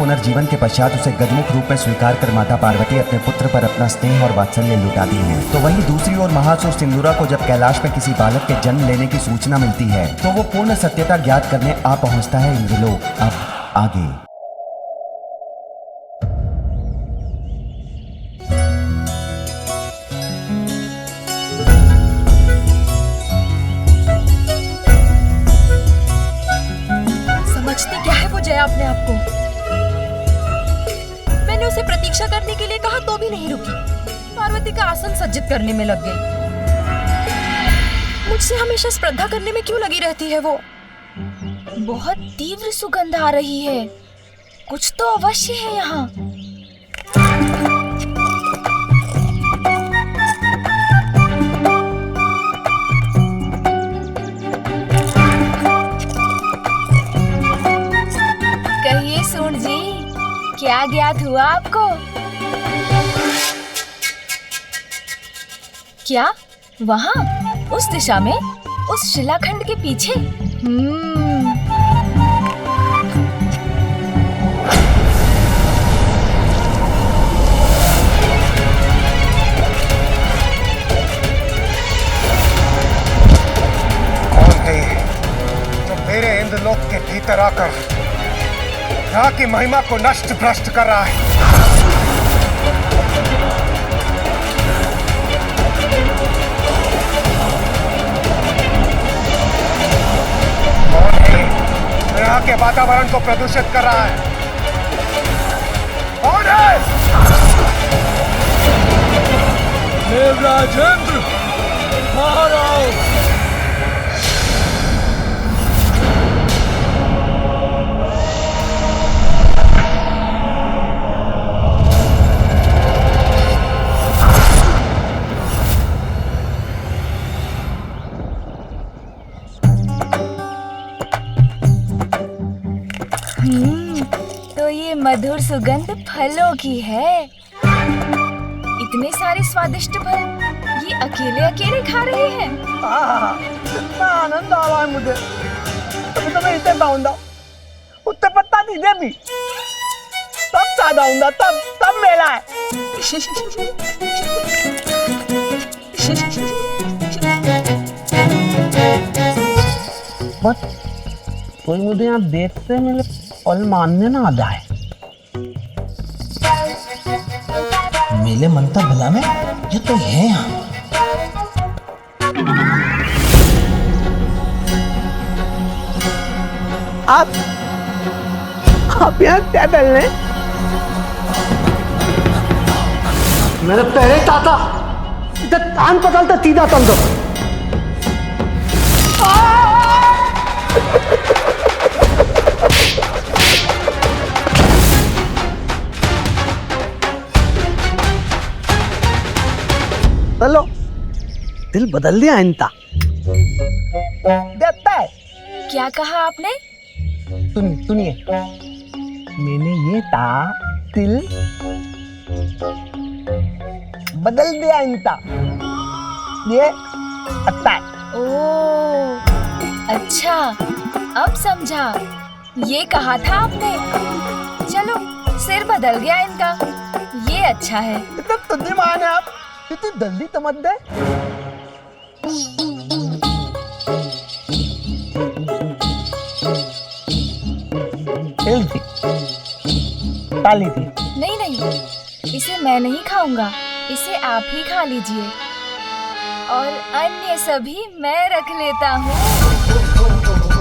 पुनर्जीवन के पश्चात उसे गजमुख रूप में स्वीकार कर माता पार्वती अपने पुत्र पर अपना स्नेह और वात्सल्य लुटाती हैं। तो वहीं दूसरी ओर महासुर सिंदूरा को जब कैलाश में किसी बालक के जन्म लेने की सूचना मिलती है तो वो पूर्ण सत्यता ज्ञात करने आ पहुंचता है इंद्रलोक। अब आगे। समझती क्या है वो जया अपने आप को? मैंने उसे प्रतीक्षा करने के लिए कहा तो भी नहीं रुकी। पार्वती का आसन सज्जित करने में लग गई। मुझसे हमेशा स्पर्धा करने में क्यों लगी रहती है वो? बहुत तीव्र सुगंध आ रही है, कुछ तो अवश्य है यहाँ। कहिए सूंड जी, क्या ज्ञात हुआ आपको? क्या वहाँ उस दिशा में, उस शिलाखंड के पीछे? कौन है ये जो मेरे इंद्रलोक के भीतर आकर यहाँ की महिमा को नष्ट भ्रष्ट कर रहा है? कौन है जो यहाँ के वातावरण को प्रदूषित कर रहा है? कौन है? देवराज इंद्र, महाराज। तो ये मधुर सुगंध फलों की है। इतने सारे स्वादिष्ट फल ये अकेले अकेले खा रहे हैं। कितना आनंद आ रहा है मुझे। तभी तो मैं इसे बाउंदा उत्ते पत्ता दीजिए भी, तब चाह जाऊंगा, तब मेला है। बस कोई मुझे यहाँ देखते मेरे फल मानने ना आ जाए। मेले मनता भला में ये तो है यहाँ। आप यहाँ क्या कर रहे? मेरे पहले ताता इधर कान पकड़ता सीधा तल दो। चलो दिल बदल दिया इनका। देता है। क्या कहा आपने? सुनिए, मैंने ये था दिल बदल दिया इनका। ये अच्छा है। ओह अच्छा, अब समझा। ये कहा था आपने। चलो सिर बदल गया इनका, ये अच्छा है। इतना बुद्धिमान है आप, इतनी जल्दी समझ गए। ताली थी। नहीं, इसे मैं नहीं खाऊंगा, इसे आप ही खा लीजिए और अन्य सभी मैं रख लेता हूँ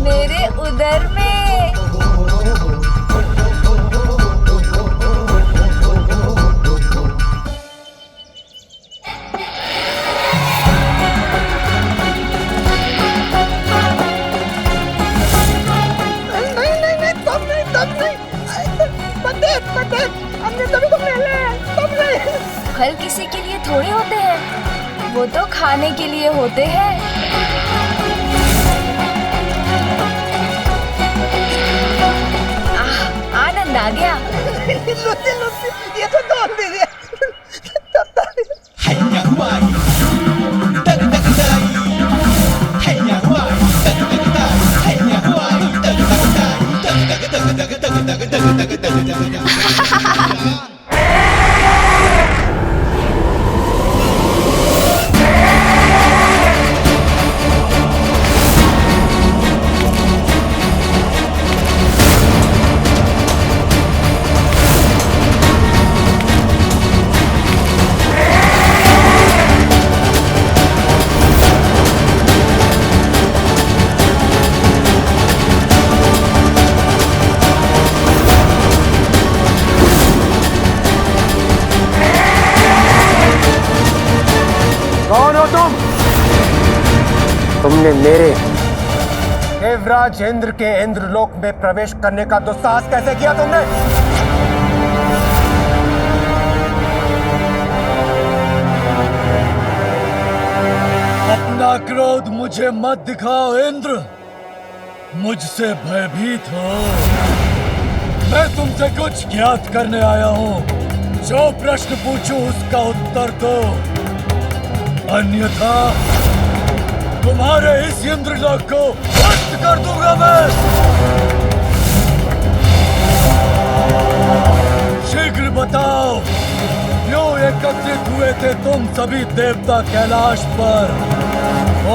मेरे उदर में। फल किसी के लिए थोड़े होते हैं, वो तो खाने के लिए होते हैं। आनंद आ गया। लुच्ची, ये तो तोड़ दीजिए। तुमने मेरे देवराज इंद्र के इंद्रलोक में प्रवेश करने का दुस्साहस कैसे किया तुमने? अपना क्रोध मुझे मत दिखाओ इंद्र, मुझसे भयभीत हो। मैं तुमसे कुछ ज्ञात करने आया हूँ। जो प्रश्न पूछूं उसका उत्तर दो, अन्यथा तुम्हारे इस इंद्रलोक को नष्ट कर दूंगा मैं। शीघ्र बताओ, क्यों एकत्रित हुए थे तुम सभी देवता कैलाश पर,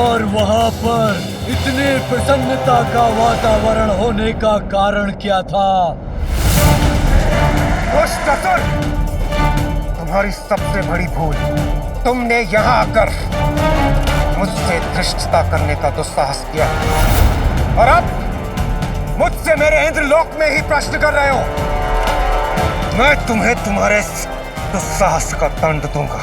और वहां पर इतनी प्रसन्नता का वातावरण होने का कारण क्या था? दुष्ट असुर, तुम्हारी सबसे बड़ी भूल, तुमने यहाँ आकर मुझसे धृष्टता करने का दुस्साहस किया, और अब मुझसे मेरे इंद्रलोक में ही प्रश्न कर रहे हो। मैं तुम्हें तुम्हारे इस दुस्साहस का दंड दूंगा।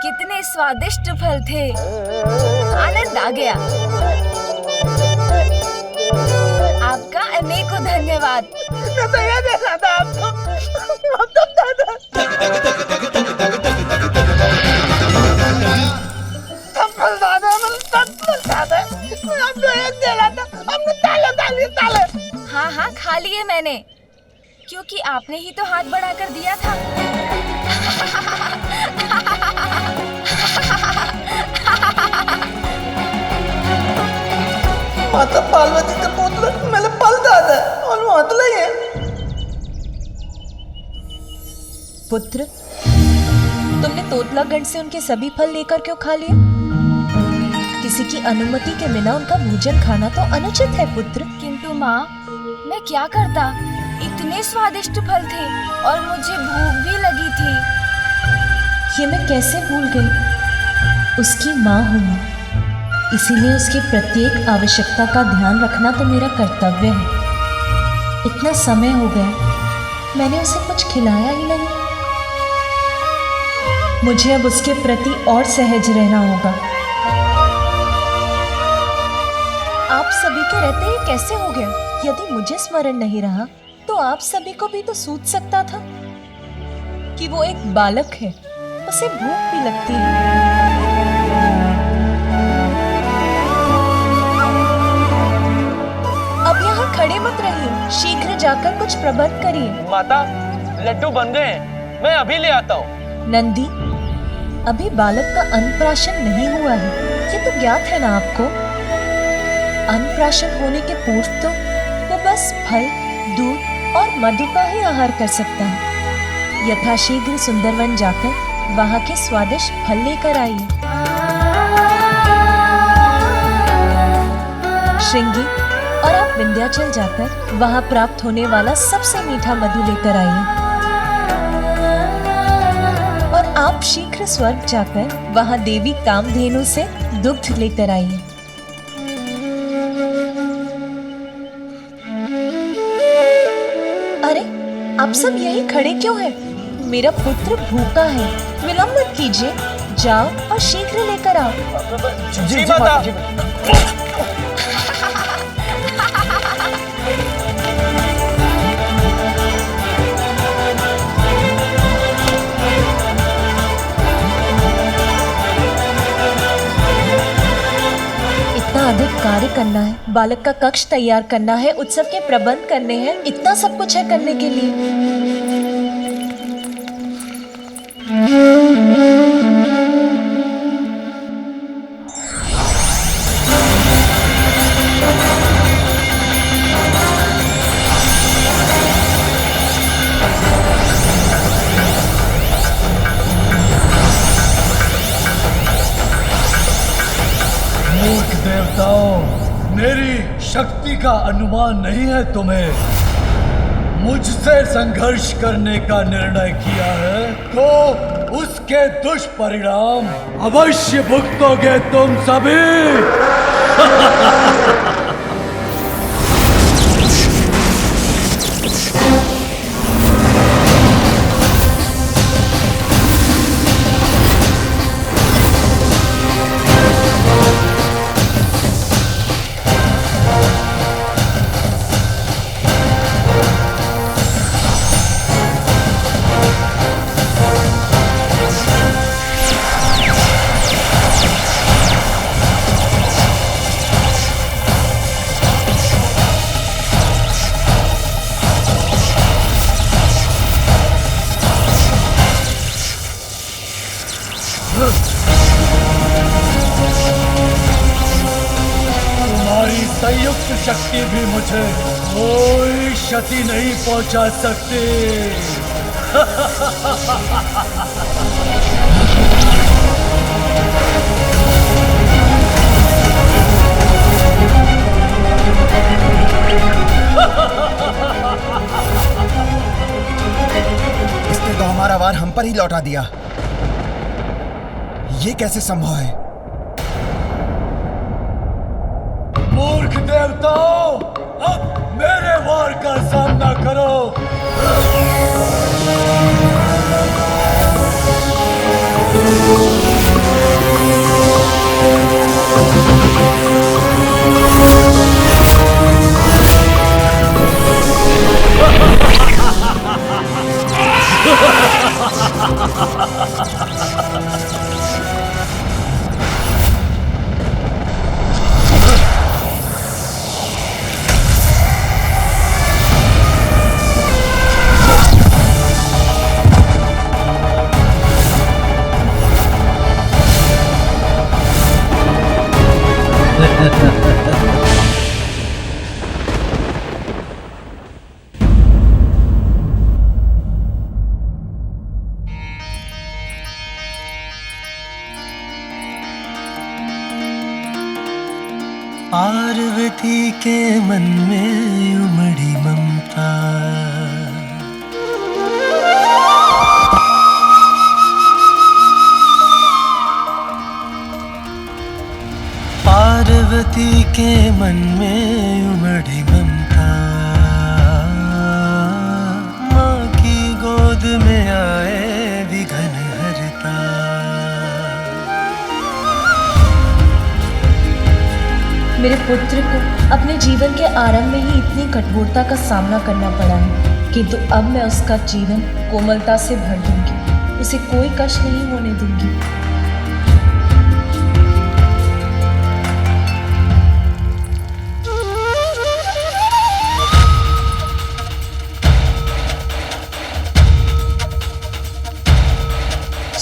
कितने स्वादिष्ट फल थे, आनंद आ गया। आपका अनेकों धन्यवाद। मैं तो ये देखा था आपको। सब फल दादा, सब फल दादा। हमको एक देना था, हमको ताले। हाँ हाँ, खा लिए मैंने, क्योंकि आपने ही तो हाथ बढ़ाकर दिया था। माता पार्वती का पुत्र मेरे पल दादा और मातला ही है। पुत्र, तुमने तोतलागढ़ से उनके सभी फल लेकर क्यों खा लिए? किसी की अनुमति के बिना उनका भोजन खाना तो अनुचित है पुत्र। किंतु माँ, मैं क्या करता, इतने स्वादिष्ट फल थे और मुझे भूख भी लगी थी। ये मैं कैसे भूल गई? उसकी माँ हूँ मैं, इसीलिए उसकी प्रत्येक आवश्यकता का ध्यान रखना तो मेरा कर्तव्य है। इतना समय हो गया, मैंने उसे कुछ खिलाया ही नहीं। मुझे अब उसके प्रति और सहज रहना होगा। आप सभी के रहते ही कैसे हो गया? यदि मुझे स्मरण नहीं रहा तो आप सभी को भी तो सूझ सकता था कि वो एक बालक है, उसे भूख भी लगती है। अब यहाँ खड़े मत रहिए, शीघ्र जाकर कुछ प्रबंध करिए। माता, लड्डू बन गए हैं, मैं अभी ले आता हूँ। नंदी, अभी बालक का अन्नप्राशन नहीं हुआ है, ये तो ज्ञात है ना आपको? अन्नप्राशन होने के पूर्व तो वो बस फल, दूध और मधु का ही आहार कर सकता है। यथाशीघ्र सुंदरवन जाकर वहाँ के स्वादिष्ट फल लेकर आइए। श्रृंगी, और आप विंध्याचल जाकर वहाँ प्राप्त होने वाला सबसे मीठा मधु लेकर आइए। और आप शीघ्र स्वर्ग जाकर वहाँ देवी कामधेनु से दुग्ध लेकर आइए। अरे, आप सब यहीं खड़े क्यों हैं? मेरा पुत्र भूखा है, विलंब मत कीजिए, जाओ और शीघ्र लेकर आओ। जी माता। इतना अधिक कार्य करना है, बालक का कक्ष तैयार करना है, उत्सव के प्रबंध करने हैं, इतना सब कुछ है करने के लिए। मूर्ख देवताओं, मेरी शक्ति का अनुमान नहीं है तुम्हें। मुझसे संघर्ष करने का निर्णय किया है तो उसके दुष्परिणाम अवश्य भुगतोगे तुम सभी। मुझे कोई क्षति नहीं पहुंचा सकती। इसने तो हमारा वार हम पर ही लौटा दिया। ये कैसे संभव है? मूर्ख देवताओं, अब मेरे वार का सामना करो। पार्वती के मन में उमड़ी ममता, पार्वती के मन में उमड़ी ममता, माँ की गोद में आए विघन हरता। मेरे पुत्र को अपने जीवन के आरंभ में ही इतनी कठोरता का सामना करना पड़ा है, किंतु अब मैं उसका जीवन कोमलता से भर दूंगी, उसे कोई कष्ट नहीं होने दूंगी।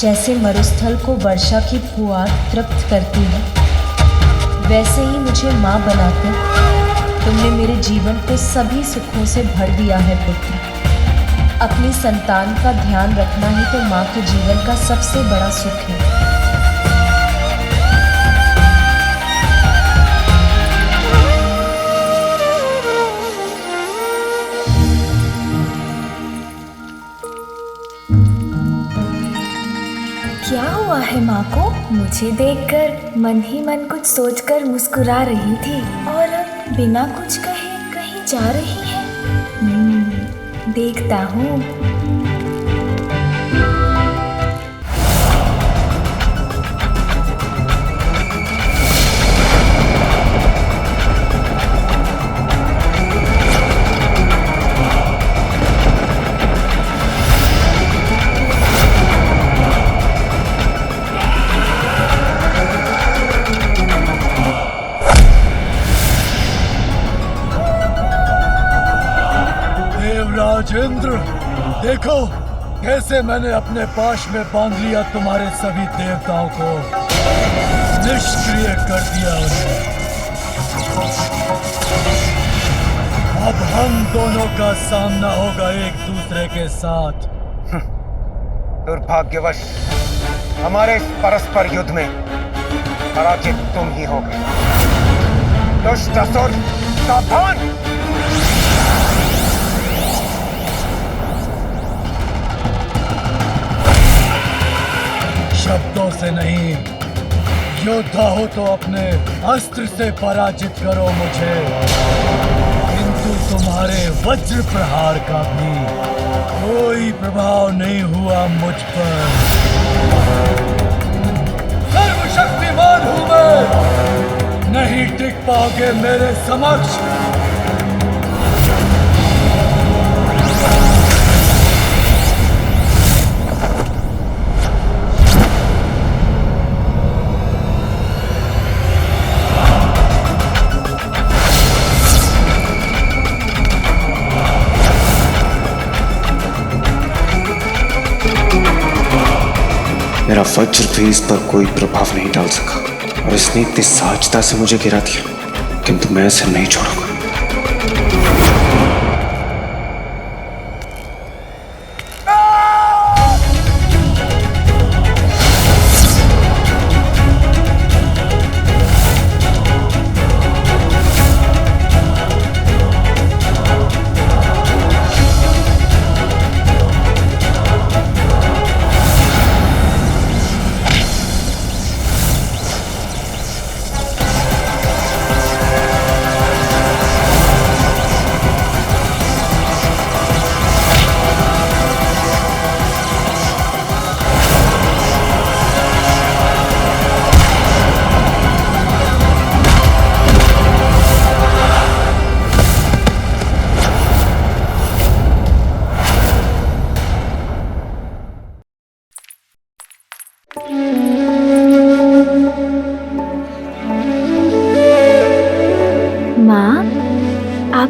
जैसे मरुस्थल को वर्षा की फुहार तृप्त करती है, वैसे ही मुझे माँ बनाकर तुमने मेरे जीवन को सभी सुखों से भर दिया है पुत्र। अपनी संतान का ध्यान रखना ही तो माँ के जीवन का सबसे बड़ा सुख है। क्या हुआ है माँ को? मुझे देखकर मन ही मन कुछ सोचकर मुस्कुरा रही थी और अब बिना कुछ कहे कहीं जा रही है। देखता हूँ। राजेंद्र, देखो कैसे मैंने अपने पाश में बांध लिया तुम्हारे सभी देवताओं को, निष्क्रिय कर दिया उन्हें। अब हम दोनों का सामना होगा एक दूसरे के साथ। दुर्भाग्यवश हमारे इस परस्पर युद्ध में पराजित तुम ही होगे। दुष्ट असुर, सावधान! शब्दों से नहीं, योद्धा हो तो अपने अस्त्र से पराजित करो मुझे, किंतु तुम्हारे वज्र प्रहार का भी कोई प्रभाव नहीं हुआ मुझ पर। सर्वशक्तिमान हूं मैं, नहीं टिक पाओगे मेरे समक्ष। मेरा वज्र भी इस पर कोई प्रभाव नहीं डाल सका और इसने इतनी सहजता से मुझे गिरा दिया, किंतु मैं इसे नहीं छोड़ूंगा।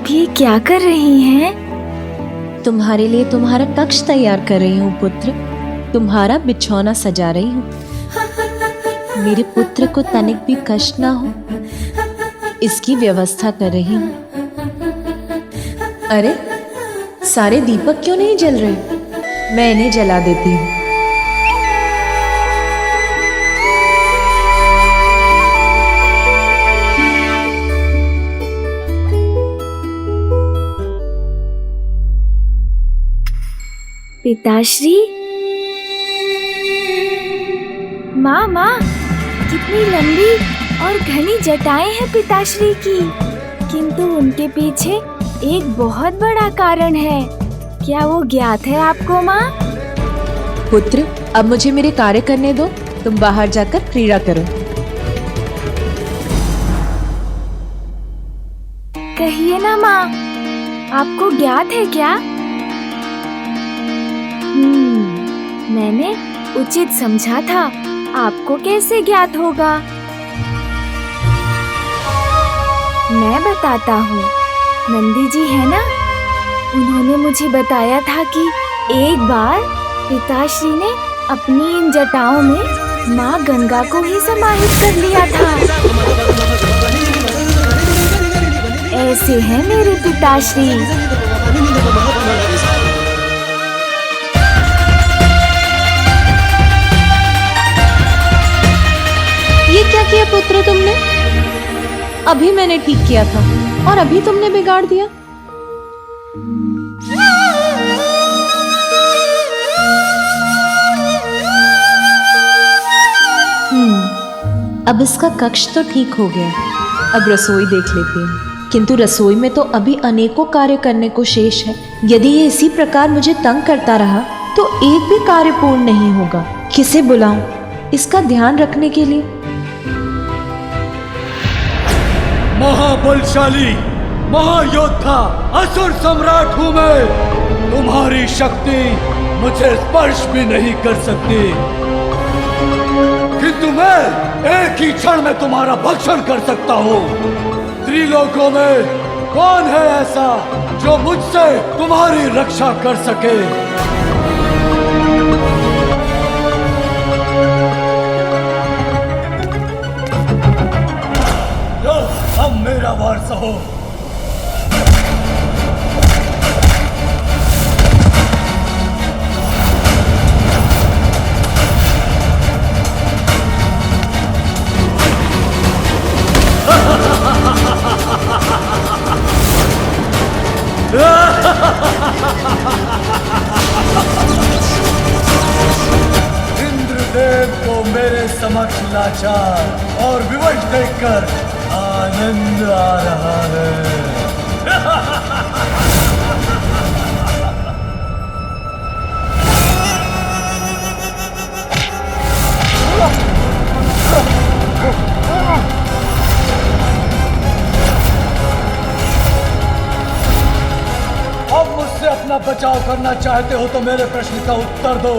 आप ये क्या कर रही हैं? तुम्हारे लिए तुम्हारा कक्ष तैयार कर रही हूँ पुत्र। तुम्हारा बिछौना सजा रही हूँ। मेरे पुत्र को तनिक भी कष्ट ना हो, इसकी व्यवस्था कर रही हूँ। अरे, सारे दीपक क्यों नहीं जल रहे? मैं इन्हें जला देती हूँ। पिताश्री, माँ माँ, कितनी लंबी और घनी जटाएं हैं पिताश्री की, किंतु उनके पीछे एक बहुत बड़ा कारण है। क्या वो ज्ञात है आपको माँ? पुत्र, अब मुझे मेरे कार्य करने दो। तुम बाहर जाकर क्रीड़ा करो। कहिए ना माँ, आपको ज्ञात है क्या? मैंने उचित समझा था, आपको कैसे ज्ञात होगा? मैं बताता हूँ। नंदी जी है ना, उन्होंने मुझे बताया था कि एक बार पिताश्री ने अपनी इन जटाओं में माँ गंगा को ही समाहित कर लिया था। ऐसे हैं मेरे पिताश्री। ये क्या किया पुत्र तुमने? अभी मैंने ठीक किया था और अभी तुमने बिगाड़ दिया। अब इसका कक्ष तो ठीक हो गया। अब रसोई देख लेती हूँ। किंतु रसोई में तो अभी अनेकों कार्य करने को शेष है। यदि ये इसी प्रकार मुझे तंग करता रहा तो एक भी कार्य पूर्ण नहीं होगा। किसे बुलाऊं इसका ध्यान रखने के लिए? महाबलशाली महायोद्धा असुर सम्राट हूं मैं। तुम्हारी शक्ति मुझे स्पर्श भी नहीं कर सकती, किंतु मैं एक ही क्षण में तुम्हारा भक्षण कर सकता हूँ। त्रिलोकों में कौन है ऐसा जो मुझसे तुम्हारी रक्षा कर सके? लो, अब मेरा वार सहो। इंद्रदेव को मेरे समक्ष लाचार और विवश देखकर आनंद आ रहा है। अब मुझसे अपना बचाव करना चाहते हो तो मेरे प्रश्न का उत्तर दो।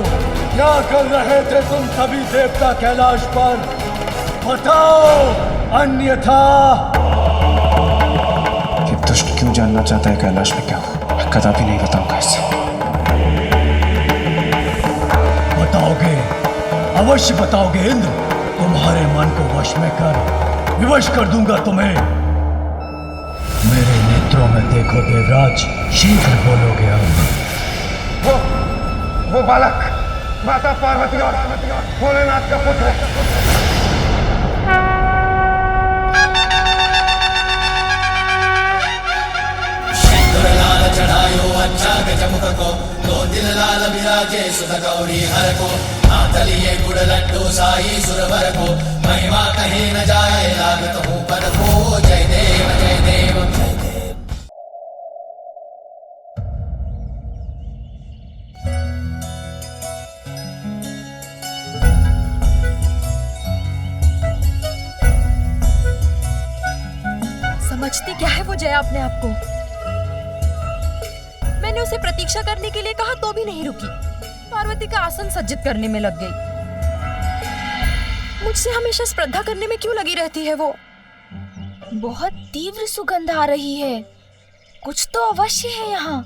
क्या कर रहे थे तुम सभी देवता कैलाश पर? बताओ, अन्यथा। ये दुष्ट क्यों जानना चाहता है कैलाश में क्या हो? मैं कदापि नहीं बताऊंगा इसे। बताओगे, अवश्य बताओगे इंद्र। तुम्हारे मन को वश में कर विवश कर दूंगा तुम्हें। मेरे नेत्रों में देखो देवराज, शीघ्र बोलोगे अब। वो बालक माता पार्वती और भोलेनाथ का पुत्र है। लाल चढ़ायो अच्छा गजमुख को, दो दिल लाल विराजे सुध गौरी हर को, हाथ लिए गुड़ लड्डू साई सुरवर को, महिमा कहीं न जाए लागत हूँ पर को। जय देव जय देव जय देव। समझती क्या है वो जया अपने आप को? मैंने उसे प्रतीक्षा करने के लिए कहा तो भी नहीं रुकी। पार्वती का आसन सज्जित करने में लग गई। मुझसे हमेशा स्पर्धा करने में क्यों लगी रहती है वो? बहुत तीव्र सुगंध आ रही है। कुछ तो अवश्य है यहाँ।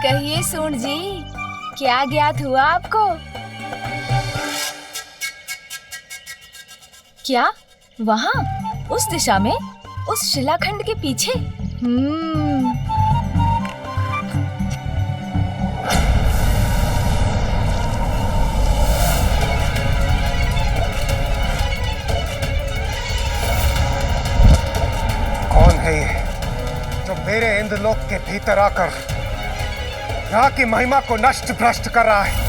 कहिए सूंड जी, क्या ज्ञात हुआ आपको? क्या वहाँ उस दिशा में, उस शिलाखंड के पीछे? कौन है ये जो मेरे इंद्रलोक के भीतर आकर यहाँ की महिमा को नष्ट भ्रष्ट कर रहा है?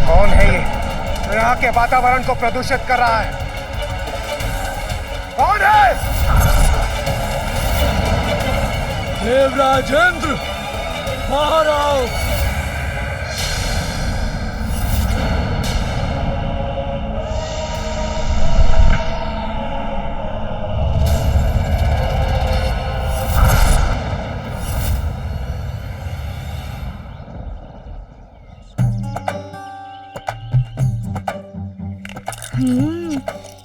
कौन है ये जो यहाँ के वातावरण को प्रदूषित कर रहा है? कौन है? देवराज इंद्र, बाहर आओ।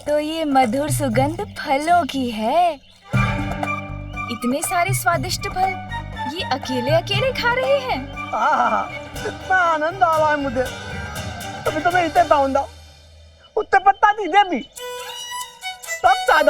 तो ये मधुर सुगंध फलों की है। इतने सारे स्वादिष्ट फल ये अकेले अकेले खा रहे हैं। इतना आनंद आ रहा है मुझे, तभी तो मैं इसे बाउंदा उत्ते पत्ता दीजिए भी।